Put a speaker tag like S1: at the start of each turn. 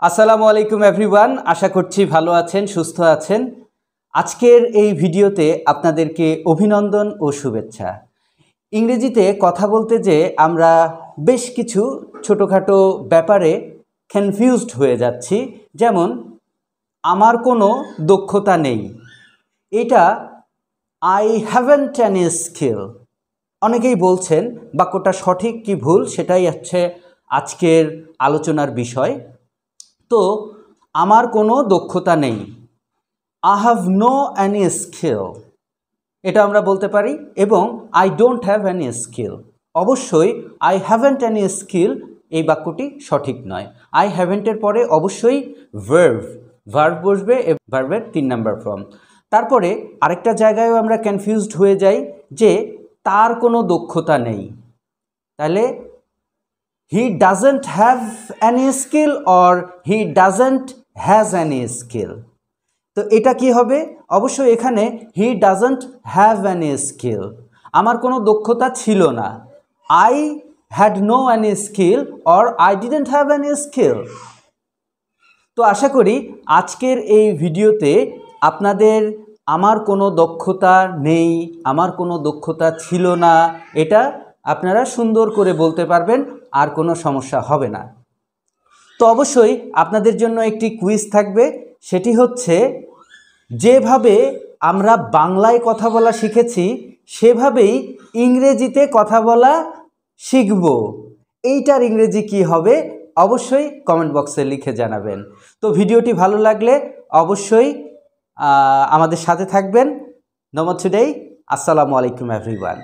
S1: আসসালামু আলাইকুম এভরিওয়ান, আশা করছি ভালো আছেন, সুস্থ আছেন। আজকের এই ভিডিওতে আপনাদেরকে অভিনন্দন ও শুভেচ্ছা। ইংরেজিতে কথা বলতে যে আমরা বেশ কিছু ছোটোখাটো ব্যাপারে কনফিউজড হয়ে যাচ্ছি। যেমন আমার কোনো দক্ষতা নেই, এটা আই হ্যাভেন্ট অ্যানি স্কিল। অনেকেই বলছেন বাক্যটা সঠিক কি ভুল সেটাই হচ্ছে আজকের আলোচনার বিষয়। তো আমার কোনো দক্ষতা নেই, I have no any skill, এটা আমরা বলতে পারি। এবং I don't have any skill, অবশ্যই আই হ্যাভেন্ট অ্যানি স্কিল এই বাক্যটি সঠিক নয়। আই হ্যাভেন্টের পরে অবশ্যই ভার্ব বসবে, ভার্বের 3 নাম্বার ফর্ম। তারপরে আরেকটা জায়গায়ও আমরা কনফিউজড হয়ে যাই যে তার কোনো দক্ষতা নেই, তাহলে he doesn't have any skill or he doesn't has any skill। তো এটা কি হবে? অবশ্যই এখানে he doesn't have any skill, আমার কোনো দক্ষতা ছিল না। I had no any skill or I didn't have any skill। তো আশা করি আজকের এই ভিডিওতে আপনাদের আমার কোনো দক্ষতা নেই, আমার কোনো দক্ষতা ছিল না, এটা আপনারা সুন্দর করে বলতে পারবেন, আর কোনো সমস্যা হবে না। তো অবশ্যই আপনাদের জন্য একটি কুইজ থাকবে, সেটি হচ্ছে যেভাবে আমরা বাংলায় কথা বলা শিখেছি সেভাবেই ইংরেজিতে কথা বলা শিখব। এইটার ইংরেজি কি হবে অবশ্যই কমেন্ট বক্সে লিখে জানাবেন। তো ভিডিওটি ভালো লাগলে অবশ্যই আমাদের সাথে থাকবেন। নমস্তে, আসসালামু আলাইকুম এভরিওয়ান।